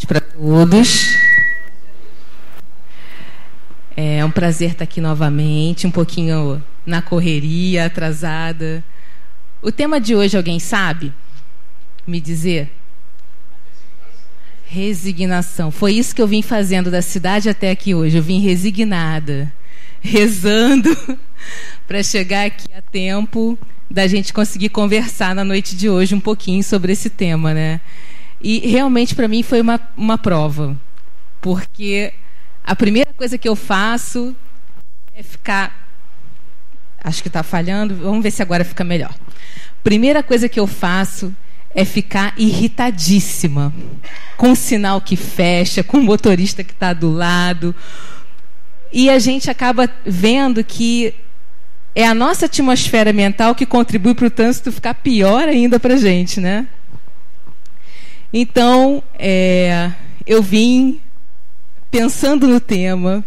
para todos. É um prazer estar aqui novamente, um pouquinho na correria, atrasada. O tema de hoje, alguém sabe me dizer? Resignação. Foi isso que eu vim fazendo da cidade até aqui hoje. Eu vim resignada, rezando para chegar aqui a tempo da gente conseguir conversar na noite de hoje um pouquinho sobre esse tema, né? E realmente para mim foi uma prova, porque a primeira coisa que eu faço é ficar... Acho que está falhando, vamos ver se agora fica melhor. Primeira coisa que eu faço é ficar irritadíssima, com o sinal que fecha, com o motorista que está do lado. E a gente acaba vendo que é a nossa atmosfera mental que contribui para o trânsito ficar pior ainda para a gente, né? Então, eu vim pensando no tema,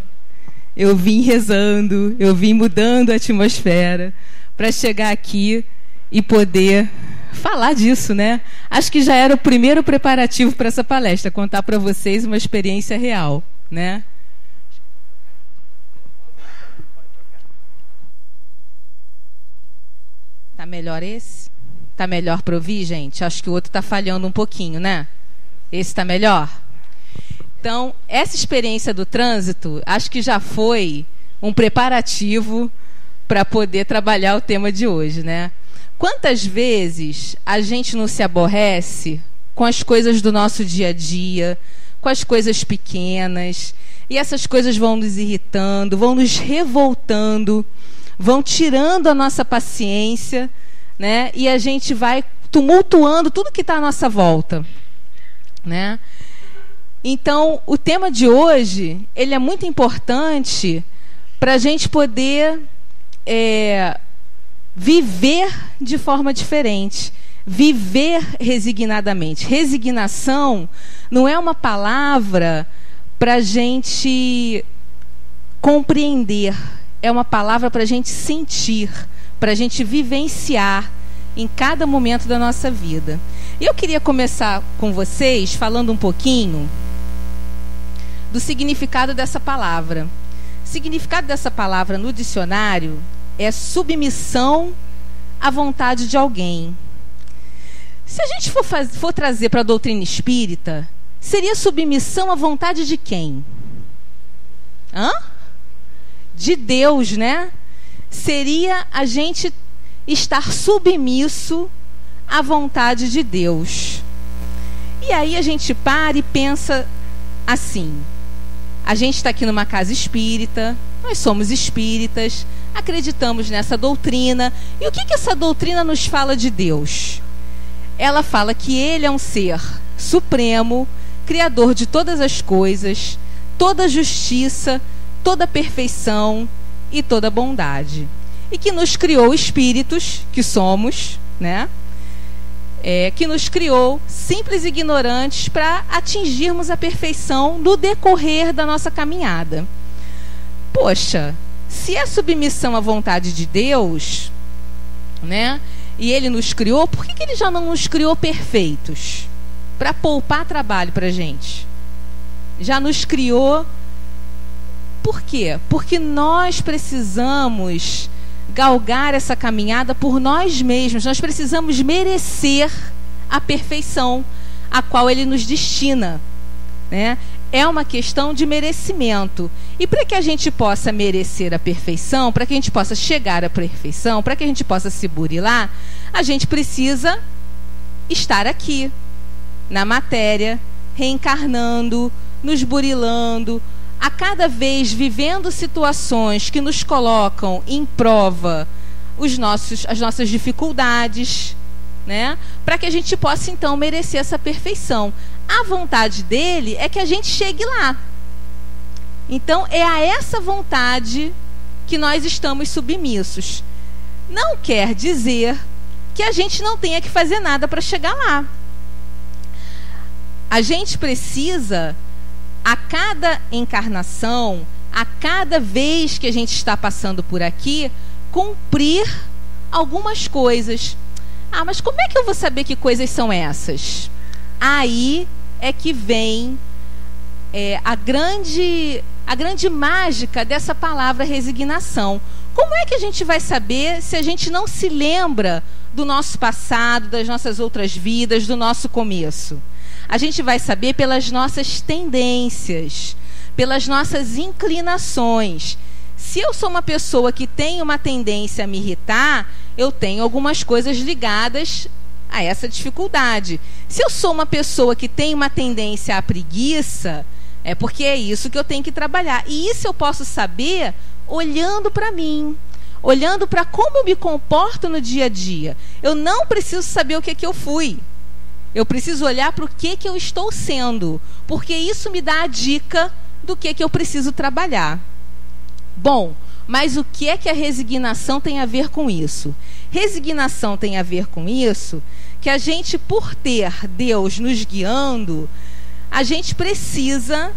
eu vim rezando, eu vim mudando a atmosfera para chegar aqui e poder falar disso, né? Acho que já era o primeiro preparativo para essa palestra, contar para vocês uma experiência real, né? Tá melhor esse? Tá melhor para ouvir, gente? Acho que o outro tá falhando um pouquinho, né? Esse tá melhor? Então, essa experiência do trânsito, acho que já foi um preparativo para poder trabalhar o tema de hoje, né? Quantas vezes a gente não se aborrece com as coisas do nosso dia a dia, com as coisas pequenas, e essas coisas vão nos irritando, vão nos revoltando, vão tirando a nossa paciência, né? E a gente vai tumultuando tudo que está à nossa volta, né? Então, o tema de hoje, ele é muito importante para a gente poder viver de forma diferente, viver resignadamente. Resignação não é uma palavra para a gente compreender, é uma palavra para a gente sentir, para a gente vivenciar em cada momento da nossa vida. E eu queria começar com vocês falando um pouquinho do significado dessa palavra. O significado dessa palavra no dicionário é submissão à vontade de alguém. Se a gente for trazer para a doutrina espírita, seria submissão à vontade de quem? De Deus, né? Seria a gente estar submisso à vontade de Deus. E aí a gente para e pensa assim: a gente está aqui numa casa espírita, nós somos espíritas, acreditamos nessa doutrina. E o que essa doutrina nos fala de Deus? Ela fala que Ele é um ser supremo, criador de todas as coisas, toda justiça, toda perfeição e toda bondade. E que nos criou espíritos, que somos, né? Que nos criou simples e ignorantes para atingirmos a perfeição no decorrer da nossa caminhada. Poxa, se é submissão à vontade de Deus, né? E Ele nos criou, por que Ele já não nos criou perfeitos? Para poupar trabalho para a gente. Já nos criou. Por quê? Porque nós precisamos galgar essa caminhada por nós mesmos. Nós precisamos merecer a perfeição a qual Ele nos destina, né? É uma questão de merecimento. E para que a gente possa merecer a perfeição, para que a gente possa chegar à perfeição, para que a gente possa se burilar, a gente precisa estar aqui, na matéria, reencarnando, nos burilando, a cada vez vivendo situações que nos colocam em prova as nossas dificuldades, né? Para que a gente possa então merecer essa perfeição. A vontade dele é que a gente chegue lá. Então é a essa vontade que nós estamos submissos. Não quer dizer que a gente não tenha que fazer nada para chegar lá. A gente precisa, a cada encarnação, a cada vez que a gente está passando por aqui, cumprir algumas coisas. Mas como é que eu vou saber que coisas são essas? Aí é que vem a grande mágica dessa palavra resignação. Como é que a gente vai saber se a gente não se lembra do nosso passado, das nossas outras vidas, do nosso começo? A gente vai saber pelas nossas tendências, pelas nossas inclinações. Se eu sou uma pessoa que tem uma tendência a me irritar, eu tenho algumas coisas ligadas a essa dificuldade. Se eu sou uma pessoa que tem uma tendência à preguiça, é porque é isso que eu tenho que trabalhar. E isso eu posso saber olhando para mim, olhando para como eu me comporto no dia a dia. Eu não preciso saber o que é que eu fui. Eu preciso olhar para o que eu estou sendo, porque isso me dá a dica do que eu preciso trabalhar. Bom, mas o que é que a resignação tem a ver com isso? Resignação tem a ver com isso, que a gente, por ter Deus nos guiando, a gente precisa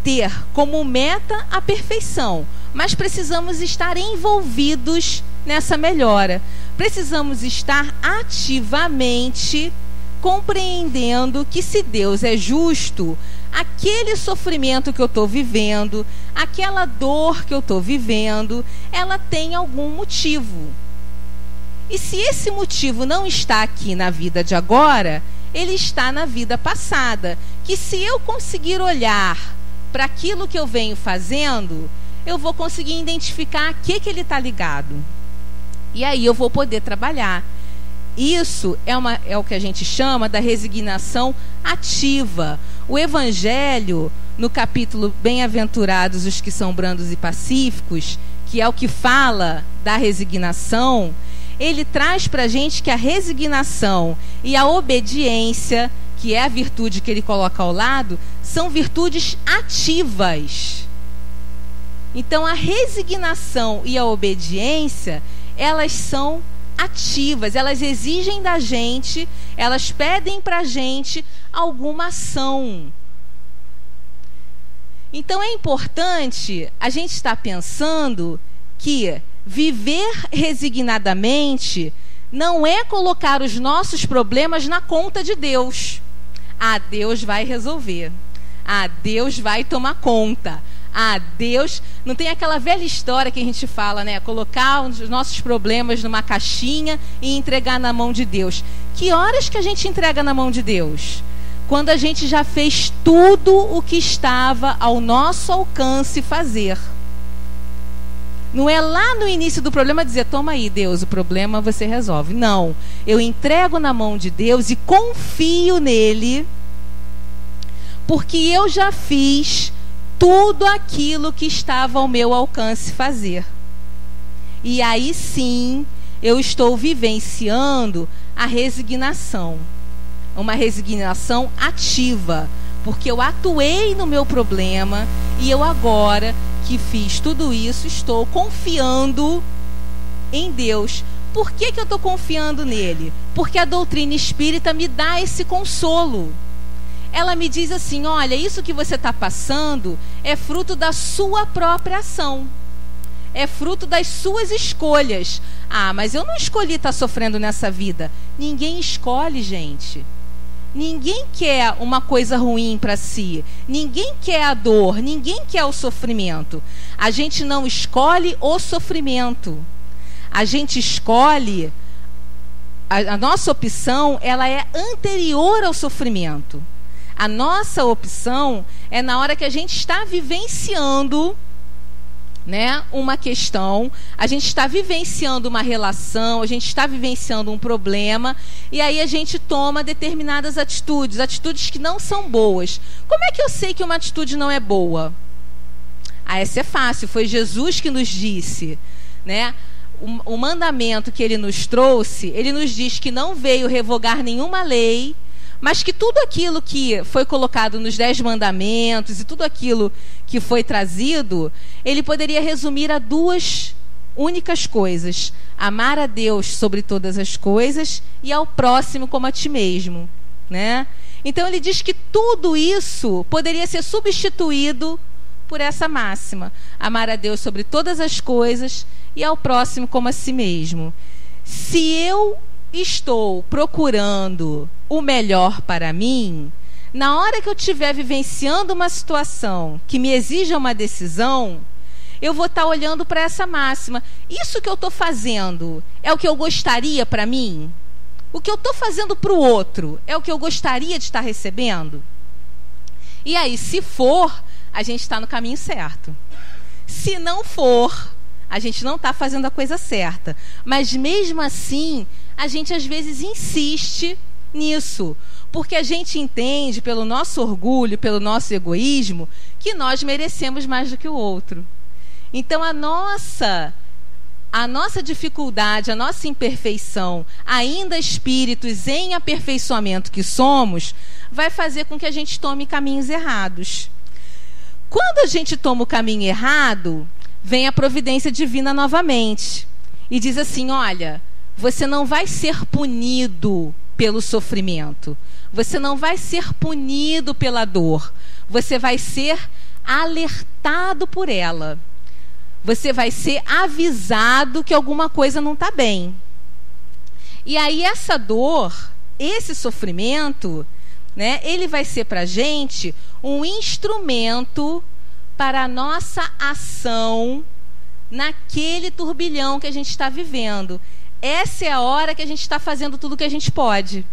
ter como meta a perfeição, mas precisamos estar envolvidos nessa melhora. Precisamos estar ativamente compreendendo que, se Deus é justo, aquele sofrimento que eu estou vivendo, aquela dor que eu estou vivendo, ela tem algum motivo. E se esse motivo não está aqui na vida de agora, ele está na vida passada. Que se eu conseguir olhar para aquilo que eu venho fazendo, eu vou conseguir identificar a que ele está ligado. E aí eu vou poder trabalhar. Isso é o que a gente chama da resignação ativa. O Evangelho, no capítulo Bem-aventurados os que são brandos e pacíficos, que é o que fala da resignação, ele traz para a gente que a resignação e a obediência, que é a virtude que ele coloca ao lado, são virtudes ativas. Então, a resignação e a obediência, elas são ativas, elas exigem da gente, elas pedem para a gente alguma ação. Então é importante a gente estar pensando que viver resignadamente não é colocar os nossos problemas na conta de Deus. Ah, Deus vai resolver. Ah, Deus vai tomar conta. Ah, Deus... Não tem aquela velha história que a gente fala, né? Colocar os nossos problemas numa caixinha e entregar na mão de Deus. Que horas que a gente entrega na mão de Deus? Quando a gente já fez tudo o que estava ao nosso alcance fazer. Não é lá no início do problema dizer, toma aí, Deus, o problema você resolve. Não, eu entrego na mão de Deus e confio nele, porque eu já fiz tudo aquilo que estava ao meu alcance fazer. E aí sim, eu estou vivenciando a resignação. Uma resignação ativa, porque eu atuei no meu problema e eu agora que fiz tudo isso, estou confiando em Deus. Por que eu estou confiando nele? Porque a doutrina espírita me dá esse consolo. Ela me diz assim, olha, isso que você está passando é fruto da sua própria ação. É fruto das suas escolhas. Ah, mas eu não escolhi estar sofrendo nessa vida. Ninguém escolhe, gente. Ninguém quer uma coisa ruim para si. Ninguém quer a dor. Ninguém quer o sofrimento. A gente não escolhe o sofrimento. A gente escolhe... A nossa opção, ela é anterior ao sofrimento. A nossa opção é na hora que a gente está vivenciando, né, uma questão, a gente está vivenciando uma relação, a gente está vivenciando um problema, e aí a gente toma determinadas atitudes, atitudes que não são boas. Como é que eu sei que uma atitude não é boa? Ah, essa é fácil, foi Jesus que nos disse, né? O mandamento que ele nos trouxe, ele nos diz que não veio revogar nenhuma lei, mas que tudo aquilo que foi colocado nos 10 mandamentos e tudo aquilo que foi trazido, ele poderia resumir a 2 únicas coisas: amar a Deus sobre todas as coisas e ao próximo como a ti mesmo, né? Então ele diz que tudo isso poderia ser substituído por essa máxima: amar a Deus sobre todas as coisas e ao próximo como a si mesmo. Se eu estou procurando o melhor para mim, Na hora que eu estiver vivenciando uma situação que me exija uma decisão, eu vou estar olhando para essa máxima. Isso que eu estou fazendo é o que eu gostaria para mim? O que eu estou fazendo para o outro é o que eu gostaria de estar recebendo? E aí, se for, a gente está no caminho certo. Se não for, a gente não está fazendo a coisa certa. Mas mesmo assim, a gente às vezes insiste nisso. Porque a gente entende, pelo nosso orgulho, pelo nosso egoísmo, que nós merecemos mais do que o outro. Então a nossa dificuldade, a nossa imperfeição, ainda espíritos em aperfeiçoamento que somos, vai fazer com que a gente tome caminhos errados. Quando a gente toma o caminho errado, vem a providência divina novamente e diz assim: olha, você não vai ser punido pelo sofrimento, você não vai ser punido pela dor, você vai ser alertado por ela. Você vai ser avisado que alguma coisa não está bem. E aí essa dor, esse sofrimento, né, ele vai ser para a gente um instrumento para a nossa ação naquele turbilhão que a gente está vivendo. Essa é a hora que a gente está fazendo tudo o que a gente pode.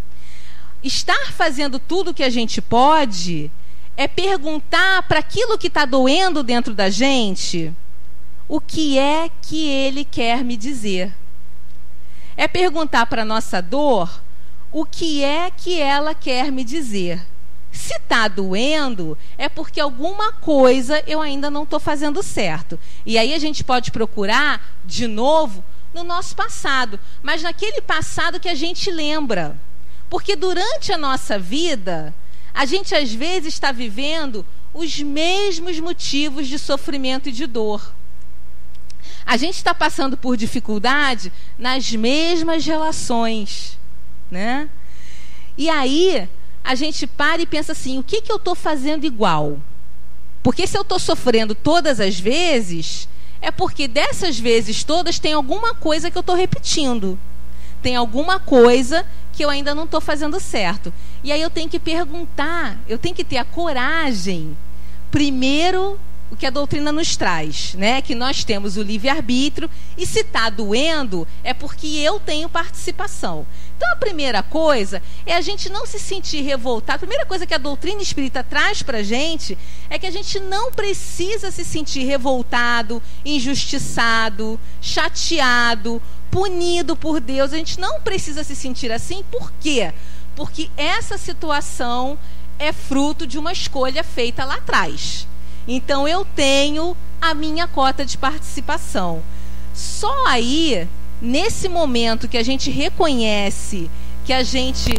Estar fazendo tudo o que a gente pode é perguntar para aquilo que está doendo dentro da gente o que é que ele quer me dizer. É perguntar para a nossa dor o que é que ela quer me dizer. Se está doendo, é porque alguma coisa eu ainda não estou fazendo certo. E aí a gente pode procurar, de novo, no nosso passado. Mas naquele passado que a gente lembra. Porque durante a nossa vida, a gente às vezes está vivendo os mesmos motivos de sofrimento e de dor. A gente está passando por dificuldade nas mesmas relações, né? E aí a gente para e pensa assim: o que eu estou fazendo igual? Porque se eu estou sofrendo todas as vezes, é porque dessas vezes todas tem alguma coisa que eu estou repetindo. Tem alguma coisa que eu ainda não estou fazendo certo. E aí eu tenho que perguntar, eu tenho que ter a coragem, primeiro, o que a doutrina nos traz, né? Que nós temos o livre-arbítrio e se está doendo é porque eu tenho participação. Então a primeira coisa é a gente não se sentir revoltado. A primeira coisa que a doutrina espírita traz para a gente é que a gente não precisa se sentir revoltado, injustiçado, chateado, punido por Deus. A gente não precisa se sentir assim. Por quê? Porque essa situação é fruto de uma escolha feita lá atrás. Então eu tenho a minha cota de participação. Só aí, nesse momento que a gente reconhece, que a gente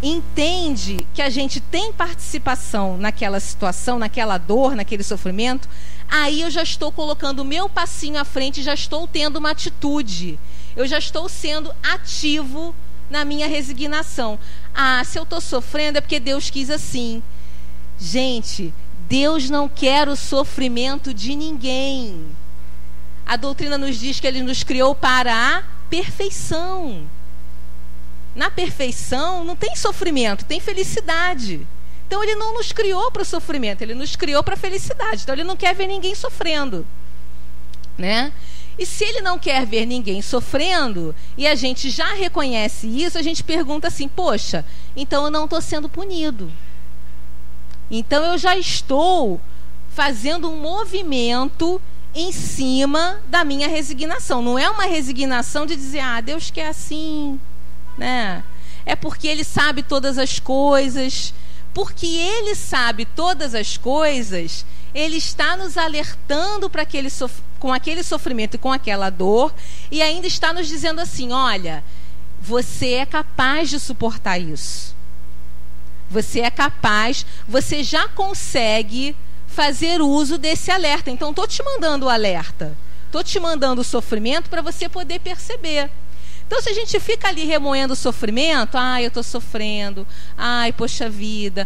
entende que a gente tem participação naquela situação, naquela dor, naquele sofrimento, aí eu já estou colocando o meu passinho à frente, já estou tendo uma atitude. Eu já estou sendo ativo na minha resignação. Ah, se eu estou sofrendo é porque Deus quis assim. Gente, Deus não quer o sofrimento de ninguém. A doutrina nos diz que Ele nos criou para a perfeição. Na perfeição não tem sofrimento, tem felicidade. Então Ele não nos criou para o sofrimento, Ele nos criou para a felicidade. Então Ele não quer ver ninguém sofrendo, né? E se Ele não quer ver ninguém sofrendo, e a gente já reconhece isso, a gente pergunta assim: poxa, então eu não estou sendo punido. Então eu já estou fazendo um movimento em cima da minha resignação. Não é uma resignação de dizer: ah, Deus quer assim, né? É porque Ele sabe todas as coisas. Porque Ele sabe todas as coisas, Ele está nos alertando para com aquele sofrimento e com aquela dor, e ainda está nos dizendo assim: olha, você é capaz de suportar isso. Você é capaz, você já consegue fazer uso desse alerta. Então, estou te mandando o alerta. Estou te mandando o sofrimento para você poder perceber. Então, se a gente fica ali remoendo o sofrimento, eu estou sofrendo, poxa vida,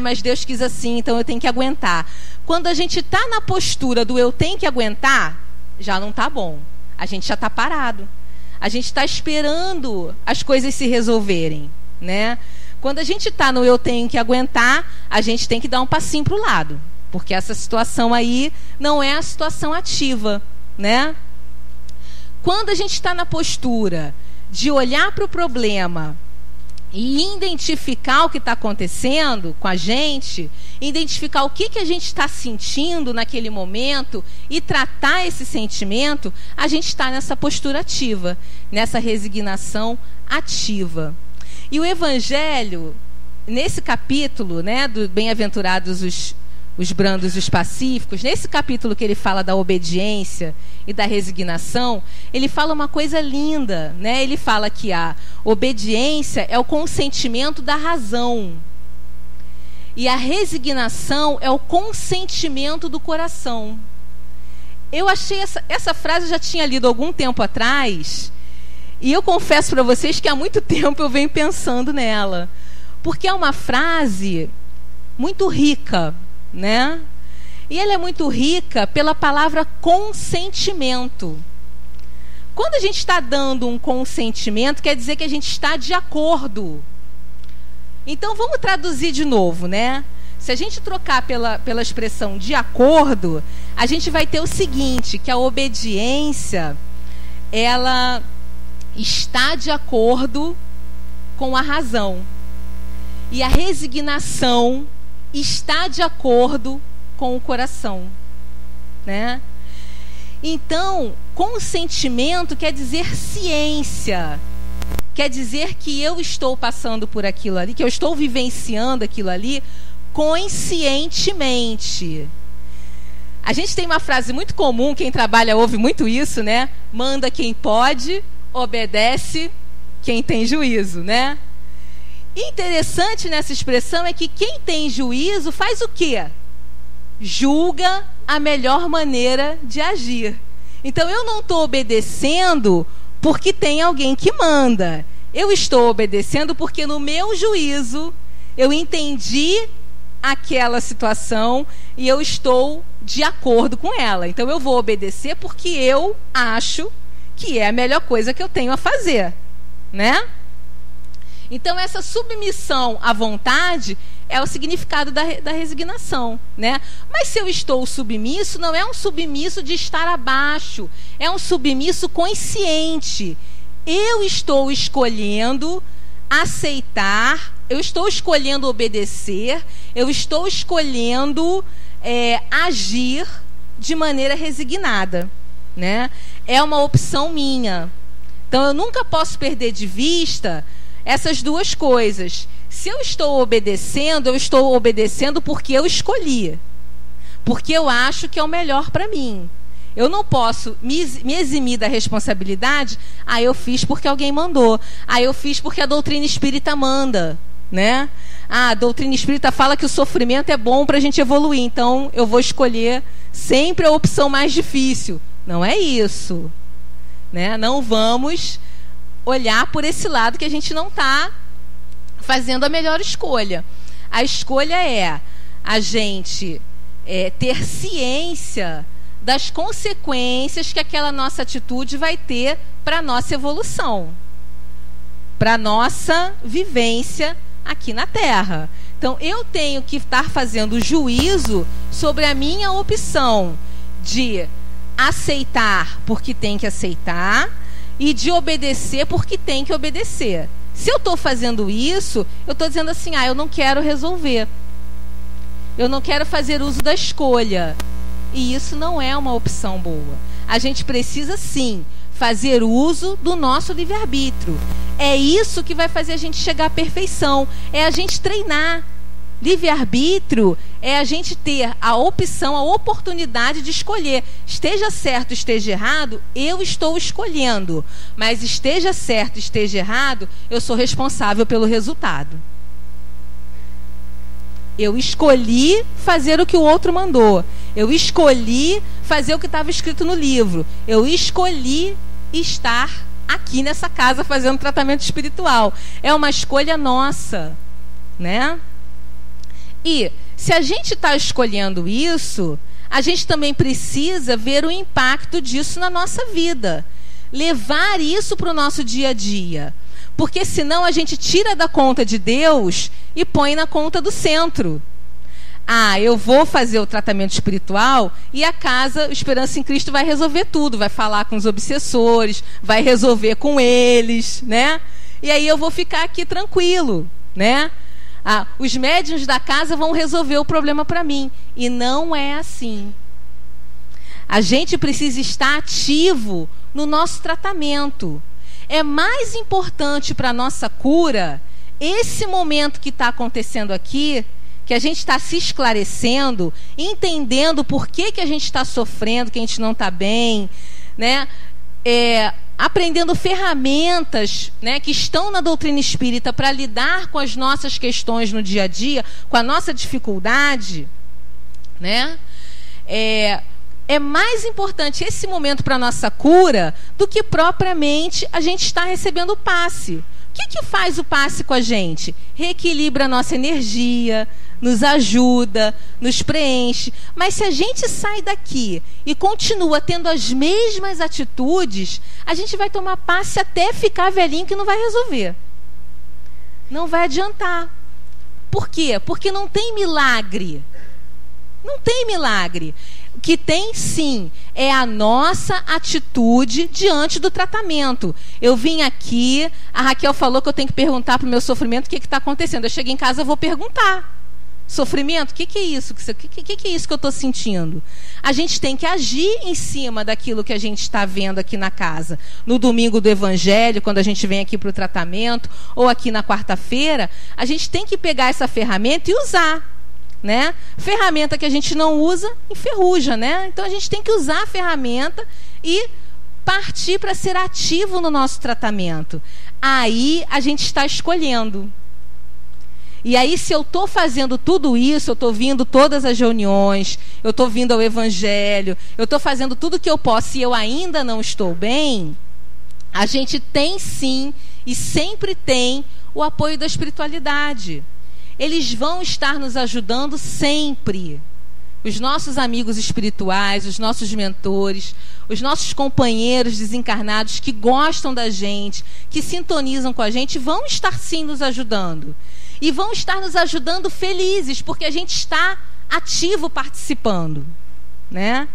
mas Deus quis assim, então eu tenho que aguentar. Quando a gente está na postura do eu tenho que aguentar, já não está bom. A gente já está parado. A gente está esperando as coisas se resolverem, né? Quando a gente está no eu tenho que aguentar, a gente tem que dar um passinho para o lado, porque essa situação aí não é a situação ativa, né? Quando a gente está na postura de olhar para o problema e identificar o que está acontecendo com a gente, identificar o que a gente está sentindo naquele momento e tratar esse sentimento, a gente está nessa postura ativa, nessa resignação ativa. E o Evangelho, nesse capítulo, né, do Bem-aventurados os brandos e os pacíficos, nesse capítulo que ele fala da obediência e da resignação, ele fala uma coisa linda, né? Ele fala que a obediência é o consentimento da razão e a resignação é o consentimento do coração. Eu achei essa frase, eu já tinha lido algum tempo atrás, e eu confesso para vocês que há muito tempo eu venho pensando nela, porque é uma frase muito rica, né? E ela é muito rica pela palavra consentimento. Quando a gente está dando um consentimento, quer dizer que a gente está de acordo. Então vamos traduzir de novo, né? Se a gente trocar pela expressão de acordo, a gente vai ter o seguinte, que a obediência, ela está de acordo com a razão. E a resignação está de acordo com o coração, né? Então, consentimento quer dizer ciência, quer dizer que eu estou passando por aquilo ali, que eu estou vivenciando aquilo ali conscientemente. A gente tem uma frase muito comum, quem trabalha ouve muito isso, né? Manda quem pode, obedece quem tem juízo, né? Interessante nessa expressão é que quem tem juízo faz o quê? Julga a melhor maneira de agir. Então eu não estou obedecendo porque tem alguém que manda. Eu estou obedecendo porque no meu juízo eu entendi aquela situação e eu estou de acordo com ela. Então eu vou obedecer porque eu acho que é a melhor coisa que eu tenho a fazer, né? Então essa submissão à vontade é o significado da resignação, né? Mas se eu estou submisso, não é um submisso de estar abaixo, é um submisso consciente. Eu estou escolhendo aceitar, eu estou escolhendo obedecer, eu estou escolhendo agir de maneira resignada, né? É uma opção minha. Então eu nunca posso perder de vista essas duas coisas. Se eu estou obedecendo porque eu escolhi, porque eu acho que é o melhor para mim. Eu não posso me eximir da responsabilidade. Eu fiz porque alguém mandou. Eu fiz porque a doutrina espírita manda, né? A doutrina espírita fala que o sofrimento é bom para a gente evoluir, então eu vou escolher sempre a opção mais difícil. Não é isso, né? Não vamos olhar por esse lado que a gente não está fazendo a melhor escolha. A escolha é a gente ter ciência das consequências que aquela nossa atitude vai ter para a nossa evolução, para a nossa vivência aqui na Terra. Então, eu tenho que estar fazendo juízo sobre a minha opção de aceitar porque tem que aceitar e de obedecer porque tem que obedecer. Se eu estou fazendo isso, eu estou dizendo assim, eu não quero resolver. Eu não quero fazer uso da escolha. E isso não é uma opção boa. A gente precisa, sim, fazer uso do nosso livre-arbítrio. É isso que vai fazer a gente chegar à perfeição. É a gente treinar. Livre-arbítrio é a gente ter a opção, a oportunidade de escolher. Esteja certo, esteja errado, eu estou escolhendo. Mas esteja certo, esteja errado, eu sou responsável pelo resultado. Eu escolhi fazer o que o outro mandou. Eu escolhi fazer o que estava escrito no livro. Eu escolhi estar aqui nessa casa fazendo tratamento espiritual. É uma escolha nossa, né? E se a gente está escolhendo isso, a gente também precisa ver o impacto disso na nossa vida. Levar isso para o nosso dia a dia. Porque senão a gente tira da conta de Deus e põe na conta do centro. Ah, eu vou fazer o tratamento espiritual e a casa, o Esperança em Cristo, vai resolver tudo. Vai falar com os obsessores, vai resolver com eles, né? E aí eu vou ficar aqui tranquilo, né? Ah, os médiuns da casa vão resolver o problema para mim. E não é assim. A gente precisa estar ativo no nosso tratamento. É mais importante para a nossa cura esse momento que está acontecendo aqui, que a gente está se esclarecendo, entendendo por que a gente está sofrendo, que a gente não está bem, né? Aprendendo ferramentas, né, que estão na doutrina espírita para lidar com as nossas questões no dia a dia, com a nossa dificuldade, né? É mais importante esse momento para a nossa cura do que propriamente a gente estar recebendo o passe. O que faz o passe com a gente? Reequilibra a nossa energia, nos ajuda, nos preenche. Mas se a gente sai daqui e continua tendo as mesmas atitudes, a gente vai tomar passe até ficar velhinho que não vai resolver. Não vai adiantar. Por quê? Porque não tem milagre. Não tem milagre. O que tem, sim, é a nossa atitude diante do tratamento. Eu vim aqui, a Raquel falou que eu tenho que perguntar para o meu sofrimento o que está acontecendo. Eu cheguei em casa, eu vou perguntar. Sofrimento? O que é isso? O que é isso que eu estou sentindo? A gente tem que agir em cima daquilo que a gente está vendo aqui na casa. No domingo do Evangelho, quando a gente vem aqui para o tratamento, ou aqui na quarta-feira, a gente tem que pegar essa ferramenta e usar. Né? Ferramenta que a gente não usa, enferruja, né? Então a gente tem que usar a ferramenta e partir para ser ativo no nosso tratamento. Aí a gente está escolhendo. E aí, se eu estou fazendo tudo isso, eu estou vindo todas as reuniões, eu estou vindo ao Evangelho, eu estou fazendo tudo o que eu posso e eu ainda não estou bem, a gente tem sim e sempre tem o apoio da espiritualidade. Eles vão estar nos ajudando sempre. Os nossos amigos espirituais, os nossos mentores, os nossos companheiros desencarnados que gostam da gente, que sintonizam com a gente, vão estar sim nos ajudando. E vão estar nos ajudando felizes, porque a gente está ativo participando, né?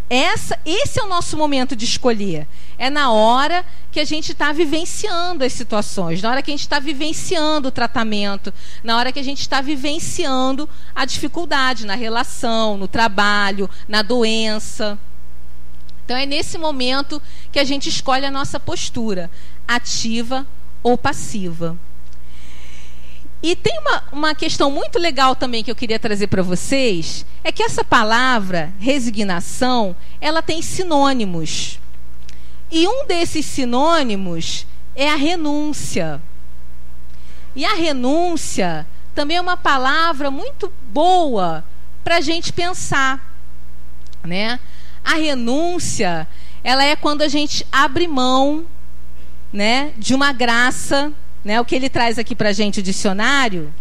Esse é o nosso momento de escolher. É na hora que a gente está vivenciando as situações, na hora que a gente está vivenciando o tratamento, na hora que a gente está vivenciando a dificuldade na relação, no trabalho, na doença. Então é nesse momento que a gente escolhe a nossa postura, ativa ou passiva. E tem uma questão muito legal também que eu queria trazer para vocês, é que essa palavra, resignação, ela tem sinônimos. E um desses sinônimos é a renúncia. E a renúncia também é uma palavra muito boa para a gente pensar, né? A renúncia, ela é quando a gente abre mão, né, de uma graça. Né, o que ele traz aqui para a gente, o dicionário,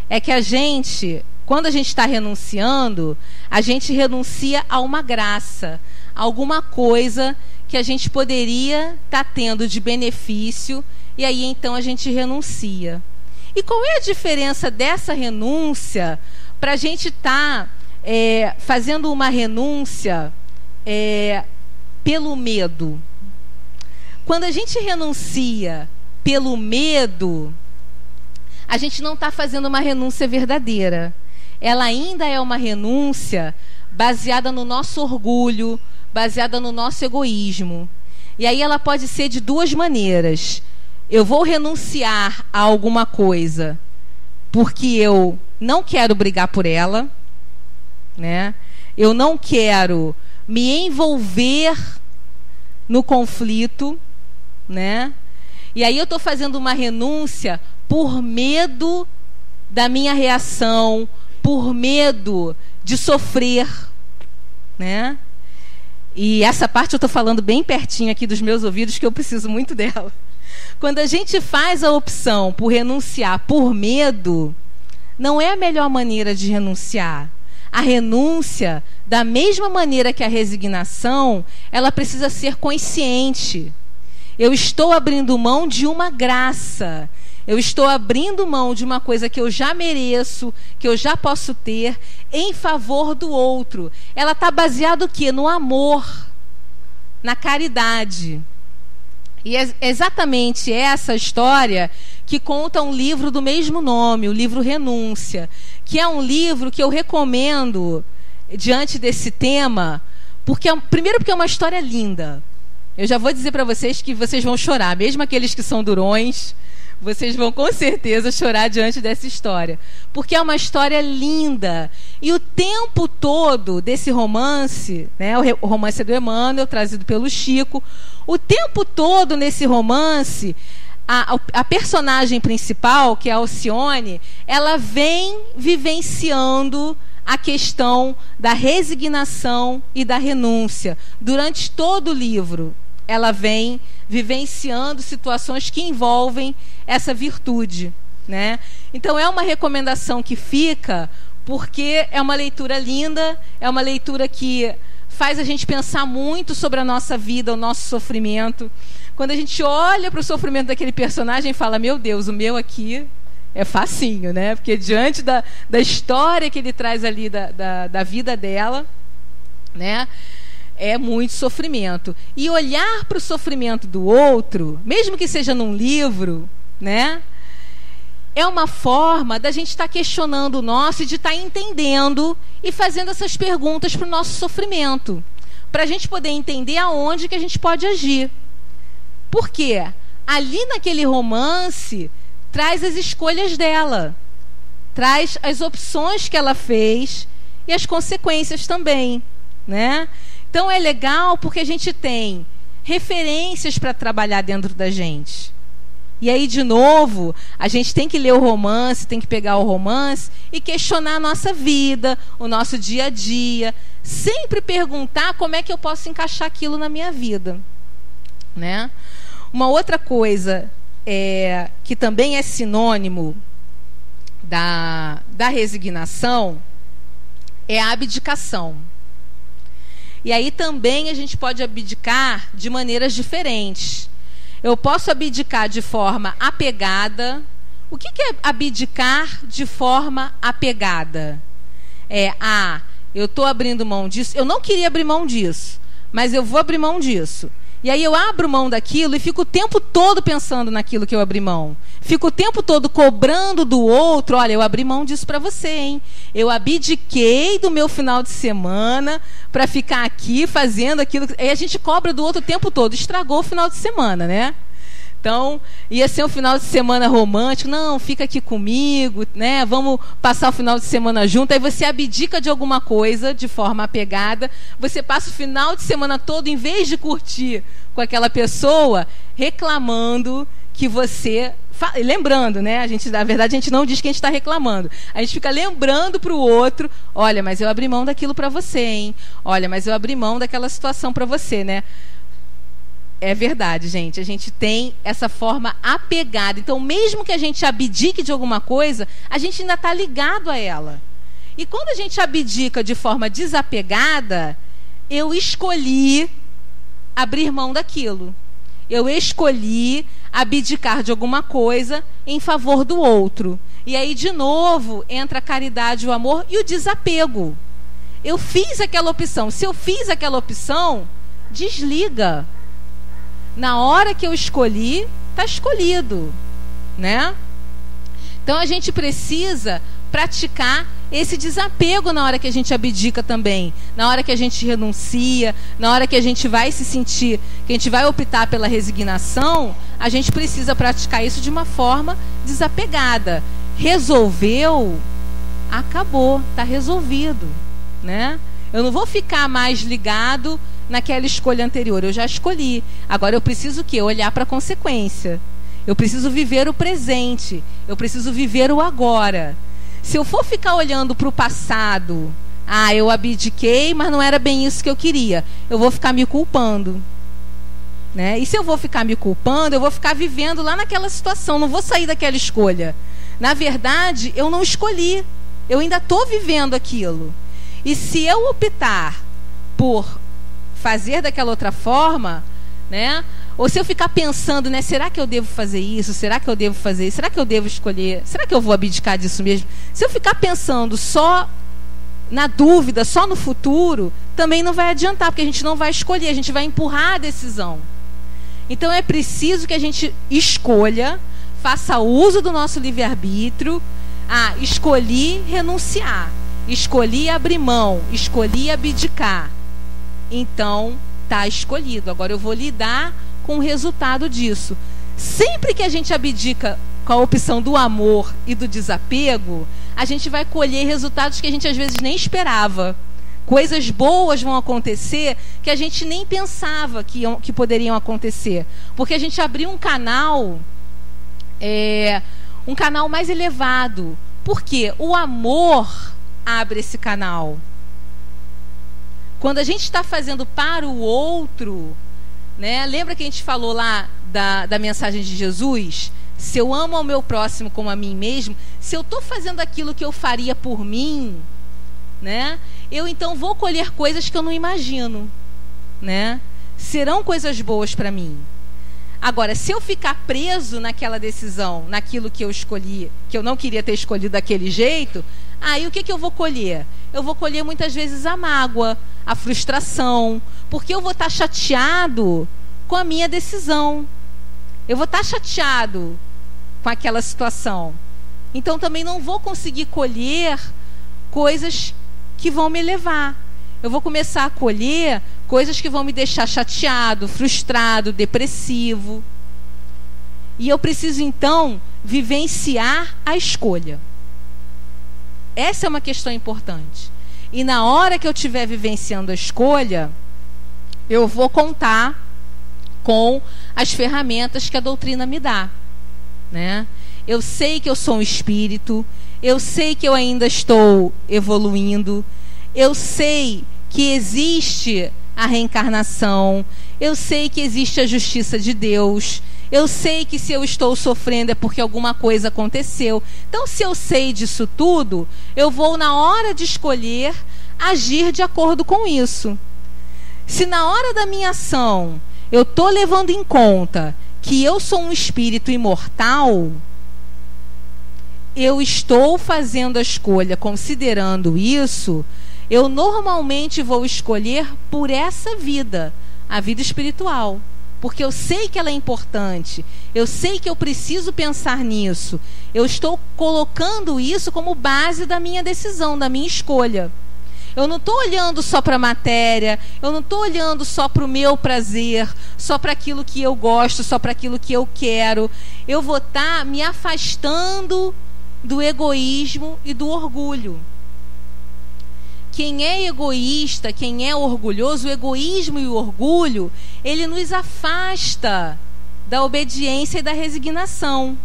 é que a gente, quando a gente está renunciando, a gente renuncia a uma graça, a alguma coisa que a gente poderia estar tendo de benefício, e aí então a gente renuncia. E qual é a diferença dessa renúncia para a gente estar fazendo uma renúncia pelo medo? Quando a gente renuncia pelo medo, a gente não está fazendo uma renúncia verdadeira. Ela ainda é uma renúncia baseada no nosso orgulho, baseada no nosso egoísmo. E aí ela pode ser de duas maneiras. Eu vou renunciar a alguma coisa porque eu não quero brigar por ela, né? Eu não quero me envolver no conflito, né? E aí eu estou fazendo uma renúncia por medo da minha reação, por medo de sofrer, né? E essa parte eu estou falando bem pertinho aqui dos meus ouvidos, que eu preciso muito dela. Quando a gente faz a opção por renunciar por medo, não é a melhor maneira de renunciar. A renúncia, da mesma maneira que a resignação, ela precisa ser consciente. Eu estou abrindo mão de uma graça. Eu estou abrindo mão de uma coisa que eu já mereço, que eu já posso ter, em favor do outro. Ela está baseada o quê? No amor, na caridade. E é exatamente essa história que conta um livro do mesmo nome, o livro Renúncia, que é um livro que eu recomendo diante desse tema, primeiro porque é uma história linda. Eu já vou dizer para vocês que vocês vão chorar, mesmo aqueles que são durões, vocês vão com certeza chorar diante dessa história, porque é uma história linda. E o tempo todo desse romance, né, o romance é do Emmanuel, trazido pelo Chico, o tempo todo nesse romance, a personagem principal, que é a Alcione, ela vem vivenciando a questão da resignação e da renúncia. Durante todo o livro, ela vem vivenciando situações que envolvem essa virtude, né? Então é uma recomendação que fica, porque é uma leitura linda, é uma leitura que faz a gente pensar muito sobre a nossa vida, o nosso sofrimento. Quando a gente olha para o sofrimento daquele personagem e fala, meu Deus, o meu aqui é facinho, né? Porque diante da história que ele traz ali da vida dela, né? É muito sofrimento. E olhar para o sofrimento do outro, mesmo que seja num livro, né? É uma forma da gente estar questionando o nosso e de estar entendendo e fazendo essas perguntas para o nosso sofrimento, para a gente poder entender aonde que a gente pode agir. Porque ali naquele romance traz as escolhas dela, traz as opções que ela fez e as consequências também, né? Então é legal porque a gente tem referências para trabalhar dentro da gente. E aí, de novo, a gente tem que ler o romance, tem que pegar o romance e questionar a nossa vida, o nosso dia a dia. Sempre perguntar como é que eu posso encaixar aquilo na minha vida, né? Uma outra coisa que também é sinônimo da resignação é a abdicação. E aí também a gente pode abdicar de maneiras diferentes. Eu posso abdicar de forma apegada. O que é abdicar de forma apegada? Eu estou abrindo mão disso. Eu não queria abrir mão disso, mas eu vou abrir mão disso. E aí eu abro mão daquilo e fico o tempo todo pensando naquilo que eu abri mão. Fico o tempo todo cobrando do outro. Olha, eu abri mão disso para você, hein? Eu abdiquei do meu final de semana para ficar aqui fazendo aquilo. Aí a gente cobra do outro o tempo todo. Estragou o final de semana, né? Então, ia ser um final de semana romântico. Não, fica aqui comigo, né? Vamos passar o final de semana junto. Aí você abdica de alguma coisa de forma apegada. Você passa o final de semana todo, em vez de curtir com aquela pessoa, reclamando que você... Lembrando, né? Na verdade, a gente não diz que a gente está reclamando. A gente fica lembrando para o outro, olha, mas eu abri mão daquilo para você, hein? Olha, mas eu abri mão daquela situação para você, né? É verdade, gente. A gente tem essa forma apegada. Então, mesmo que a gente abdique de alguma coisa, a gente ainda está ligado a ela. E quando a gente abdica de forma desapegada, eu escolhi abrir mão daquilo. Eu escolhi abdicar de alguma coisa em favor do outro. E aí, de novo, entra a caridade, o amor e o desapego. Eu fiz aquela opção. Se eu fiz aquela opção, desliga. Na hora que eu escolhi, está escolhido, né? Então a gente precisa praticar esse desapego na hora que a gente abdica também, na hora que a gente renuncia, na hora que a gente vai se sentir, que a gente vai optar pela resignação, a gente precisa praticar isso de uma forma desapegada. Resolveu, acabou, está resolvido, né? Eu não vou ficar mais ligado naquela escolha anterior, eu já escolhi. Agora eu preciso o quê? Olhar para a consequência. Eu preciso viver o presente. Eu preciso viver o agora. Se eu for ficar olhando para o passado, eu abdiquei, mas não era bem isso que eu queria, eu vou ficar me culpando, né? E se eu vou ficar me culpando, eu vou ficar vivendo lá naquela situação, não vou sair daquela escolha. Na verdade, eu não escolhi, eu ainda estou vivendo aquilo. E se eu optar por fazer daquela outra forma, né, Ou se eu ficar pensando, né, será que eu devo fazer isso? Será que eu devo fazer isso? Será que eu devo escolher? Será que eu vou abdicar disso mesmo? Se eu ficar pensando só na dúvida, só no futuro, também não vai adiantar, porque a gente não vai escolher, a gente vai empurrar a decisão. Então é preciso que a gente escolha, faça uso do nosso livre-arbítrio. Escolhi renunciar, escolhi abrir mão, escolhi abdicar. Então, está escolhido. Agora eu vou lidar com o resultado disso. Sempre que a gente abdica com a opção do amor e do desapego, a gente vai colher resultados que a gente às vezes nem esperava. Coisas boas vão acontecer que a gente nem pensava que poderiam acontecer. Porque a gente abriu um canal mais elevado. Por quê? O amor abre esse canal. Quando a gente está fazendo para o outro, né? Lembra que a gente falou lá da mensagem de Jesus? Se eu amo ao meu próximo como a mim mesmo, se eu estou fazendo aquilo que eu faria por mim, né? Eu então vou colher coisas que eu não imagino, né? Serão coisas boas para mim. Agora, se eu ficar preso naquela decisão, naquilo que eu escolhi, que eu não queria ter escolhido daquele jeito, aí o que eu vou colher? Eu vou colher muitas vezes a mágoa, a frustração, porque eu vou estar chateado com a minha decisão. Eu vou estar chateado com aquela situação. Então também não vou conseguir colher coisas que vão me elevar. Eu vou começar a colher coisas que vão me deixar chateado, frustrado, depressivo. E eu preciso então vivenciar a escolha. Essa é uma questão importante. E na hora que eu estiver vivenciando a escolha, eu vou contar com as ferramentas que a doutrina me dá, né? Eu sei que eu sou um espírito, eu sei que eu ainda estou evoluindo, eu sei que existe a reencarnação, eu sei que existe a justiça de Deus, eu sei que se eu estou sofrendo é porque alguma coisa aconteceu. Então, se eu sei disso tudo, eu vou, na hora de escolher, agir de acordo com isso. Se na hora da minha ação eu estou levando em conta que eu sou um espírito imortal, eu estou fazendo a escolha considerando isso, eu normalmente vou escolher por essa vida, a vida espiritual. Porque eu sei que ela é importante, eu sei que eu preciso pensar nisso. Eu estou colocando isso como base da minha decisão, da minha escolha. Eu não estou olhando só para a matéria, eu não estou olhando só para o meu prazer, só para aquilo que eu gosto, só para aquilo que eu quero. Eu vou estar me afastando do egoísmo e do orgulho. Quem é egoísta, quem é orgulhoso, o egoísmo e o orgulho, ele nos afasta da obediência e da resignação.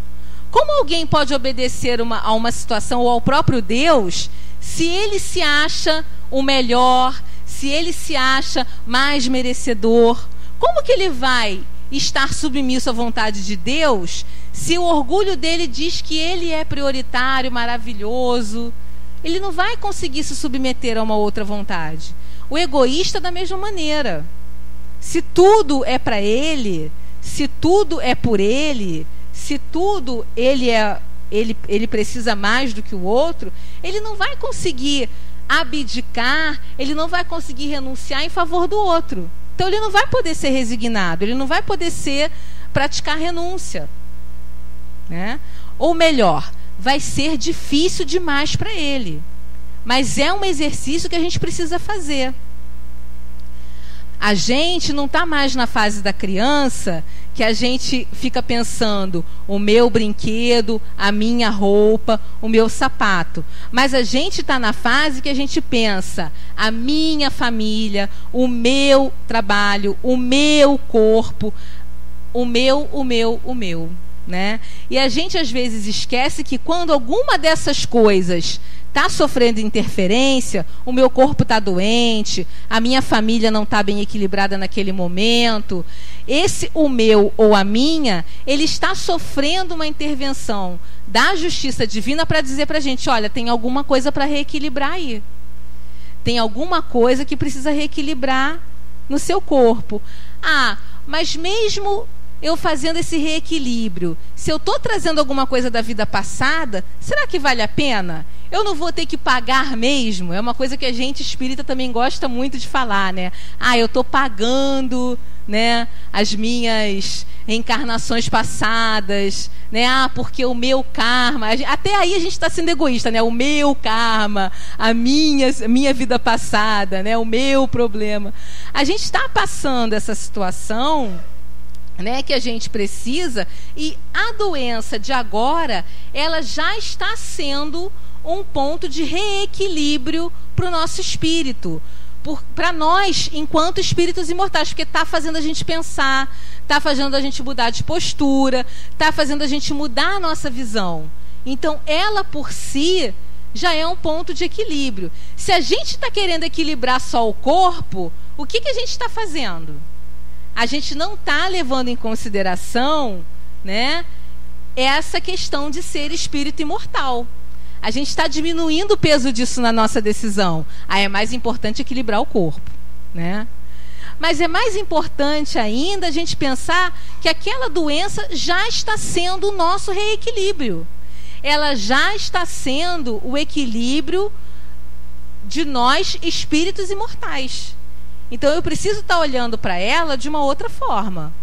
Como alguém pode obedecer a uma situação ou ao próprio Deus, se ele se acha o melhor, se ele se acha mais merecedor? Como que ele vai estar submisso à vontade de Deus, se o orgulho dele diz que ele é prioritário, maravilhoso? Ele não vai conseguir se submeter a uma outra vontade. O egoísta da mesma maneira. Se tudo é para ele, se tudo é por ele, se tudo ele precisa mais do que o outro, ele não vai conseguir abdicar, ele não vai conseguir renunciar em favor do outro. Então ele não vai poder ser resignado, ele não vai poder praticar renúncia, né? Ou melhor, vai ser difícil demais para ele. Mas é um exercício que a gente precisa fazer. A gente não está mais na fase da criança que a gente fica pensando o meu brinquedo, a minha roupa, o meu sapato. Mas a gente está na fase que a gente pensa a minha família, o meu trabalho, o meu corpo, o meu. Né? E a gente às vezes esquece que quando alguma dessas coisas está sofrendo interferência, o meu corpo está doente, a minha família não está bem equilibrada naquele momento, o meu ou a minha, ele está sofrendo uma intervenção da justiça divina para dizer para a gente, olha, tem alguma coisa para reequilibrar aí. Tem alguma coisa que precisa reequilibrar no seu corpo. Mas mesmo eu fazendo esse reequilíbrio, se eu estou trazendo alguma coisa da vida passada, será que vale a pena? Eu não vou ter que pagar mesmo? É uma coisa que a gente espírita também gosta muito de falar, né? Eu estou pagando, né, as minhas reencarnações passadas, né? Porque o meu karma... Até aí a gente está sendo egoísta, né? O meu karma, a minha vida passada, né? O meu problema. A gente está passando essa situação, né, que a gente precisa, e a doença de agora, ela já está sendo um ponto de reequilíbrio para o nosso espírito, para nós, enquanto espíritos imortais, porque está fazendo a gente pensar, está fazendo a gente mudar de postura, está fazendo a gente mudar a nossa visão. Então, ela por si já é um ponto de equilíbrio. Se a gente está querendo equilibrar só o corpo, o que a gente está fazendo? A gente não está levando em consideração, né, essa questão de ser espírito imortal. A gente está diminuindo o peso disso na nossa decisão. É mais importante equilibrar o corpo, né? Mas é mais importante ainda a gente pensar que aquela doença já está sendo o nosso reequilíbrio. Ela já está sendo o equilíbrio de nós, espíritos imortais. Então eu preciso estar olhando para ela de uma outra forma,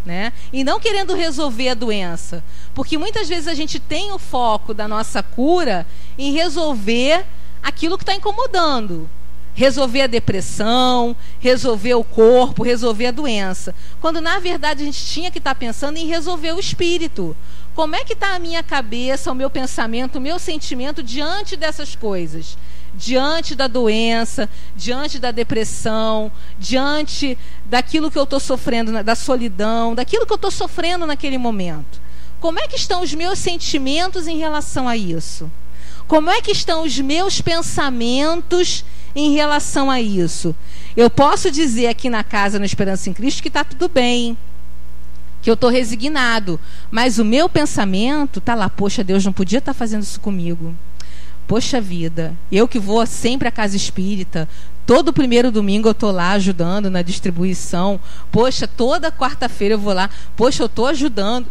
né? E não querendo resolver a doença, porque muitas vezes a gente tem o foco da nossa cura em resolver aquilo que está incomodando, resolver a depressão, resolver o corpo, resolver a doença, quando na verdade a gente tinha que estar pensando em resolver o espírito. Como é que está a minha cabeça, o meu pensamento, o meu sentimento diante dessas coisas? Diante da doença, diante da depressão, diante daquilo que eu estou sofrendo, da solidão, daquilo que eu estou sofrendo naquele momento. Como é que estão os meus sentimentos em relação a isso? Como é que estão os meus pensamentos em relação a isso? Eu posso dizer aqui na casa, no Esperança em Cristo, que está tudo bem, que eu estou resignado, mas o meu pensamento está lá, poxa, Deus não podia estar fazendo isso comigo. Poxa vida, eu que vou sempre à casa espírita, todo primeiro domingo eu estou lá ajudando na distribuição, poxa, toda quarta-feira eu vou lá, poxa, eu estou ajudando.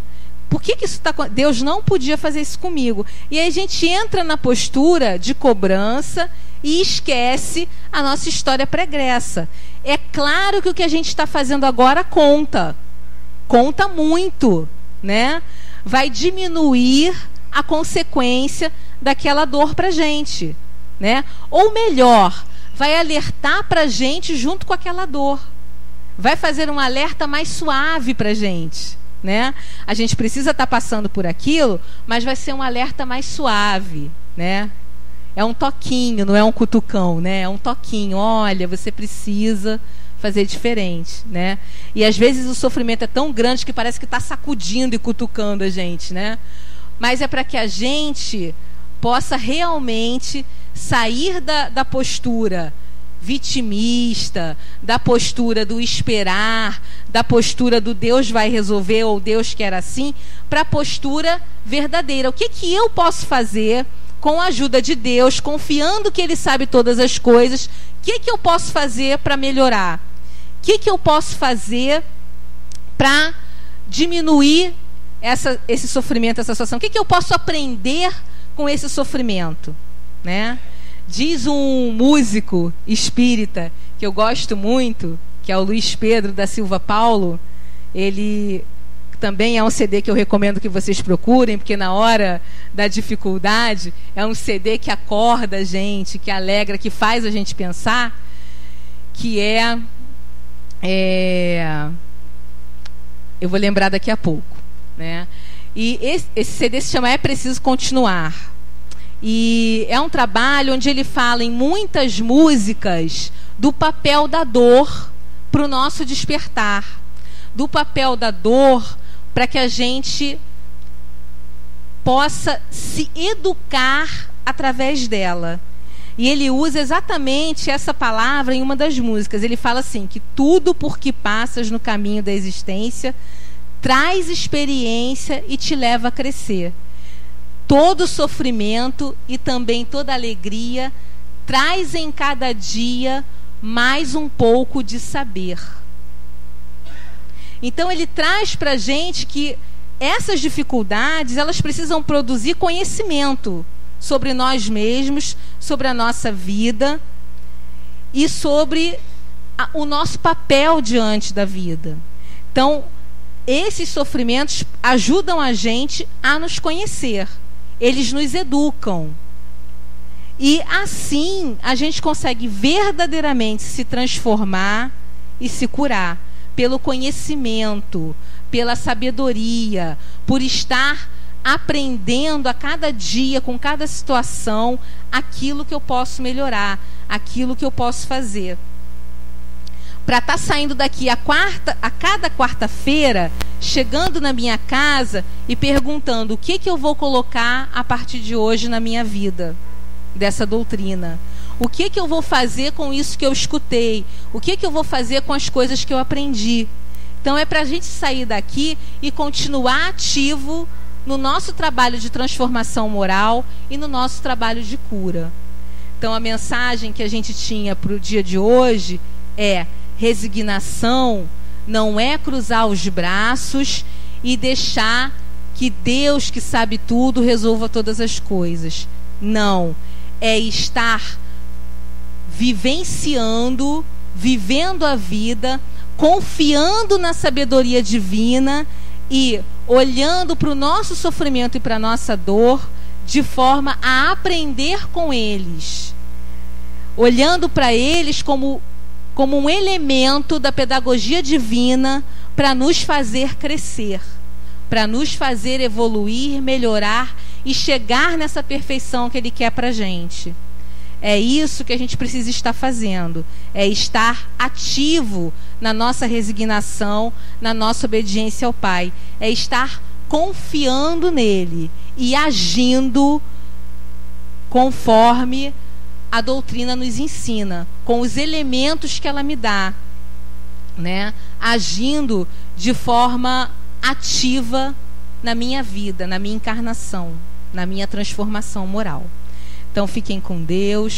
Por que isso está... Deus não podia fazer isso comigo. E aí a gente entra na postura de cobrança e esquece a nossa história pregressa. É claro que o que a gente está fazendo agora conta muito, né? Vai diminuir a consequência daquela dor para a gente, né? Ou melhor, vai alertar para a gente junto com aquela dor. Vai fazer um alerta mais suave para a gente, né? A gente precisa estar passando por aquilo, mas vai ser um alerta mais suave, né? É um toquinho, não é um cutucão, né? É um toquinho. Olha, você precisa fazer diferente, né? E às vezes o sofrimento é tão grande que parece que está sacudindo e cutucando a gente, né? Mas é para que a gente possa realmente sair da postura vitimista, da postura do esperar, da postura do Deus vai resolver ou Deus quer assim, para a postura verdadeira. O que eu posso fazer com a ajuda de Deus, confiando que Ele sabe todas as coisas? O que eu posso fazer para melhorar? O que eu posso fazer para diminuir esse sofrimento, essa situação? O que eu posso aprender com esse sofrimento, né? Diz um músico espírita que eu gosto muito, que é o Luiz Pedro da Silva Paulo. Ele também é um CD que eu recomendo que vocês procurem, porque na hora da dificuldade é um CD que acorda a gente, que alegra, que faz a gente pensar, que eu vou lembrar daqui a pouco, né? E esse CD se chama É Preciso Continuar. E é um trabalho onde ele fala em muitas músicas do papel da dor para o nosso despertar, do papel da dor para que a gente possa se educar através dela. E ele usa exatamente essa palavra em uma das músicas. Ele fala assim, que tudo por que passas no caminho da existência traz experiência e te leva a crescer. Todo sofrimento e também toda alegria traz em cada dia mais um pouco de saber. Então ele traz para a gente que essas dificuldades, elas precisam produzir conhecimento sobre nós mesmos, sobre a nossa vida e sobre o nosso papel diante da vida. Então, esses sofrimentos ajudam a gente a nos conhecer. Eles nos educam. E assim a gente consegue verdadeiramente se transformar e se curar pelo conhecimento, pela sabedoria, por estar aprendendo a cada dia, com cada situação, aquilo que eu posso melhorar, aquilo que eu posso fazer. Para estar saindo daqui a cada quarta-feira, chegando na minha casa e perguntando o que eu vou colocar a partir de hoje na minha vida, dessa doutrina. O que eu vou fazer com isso que eu escutei? O que eu vou fazer com as coisas que eu aprendi? Então é para a gente sair daqui e continuar ativo no nosso trabalho de transformação moral e no nosso trabalho de cura. Então a mensagem que a gente tinha para o dia de hoje é: resignação não é cruzar os braços e deixar que Deus, que sabe tudo, resolva todas as coisas. Não. É estar vivenciando, vivendo a vida, confiando na sabedoria divina e olhando para o nosso sofrimento e para a nossa dor de forma a aprender com eles. Olhando para eles como um elemento da pedagogia divina para nos fazer crescer, para nos fazer evoluir, melhorar e chegar nessa perfeição que Ele quer para a gente. É isso que a gente precisa estar fazendo, é estar ativo na nossa resignação, na nossa obediência ao Pai, é estar confiando nele e agindo conforme a doutrina nos ensina, com os elementos que ela me dá, né? Agindo de forma ativa na minha vida, na minha encarnação, na minha transformação moral. Então fiquem com Deus.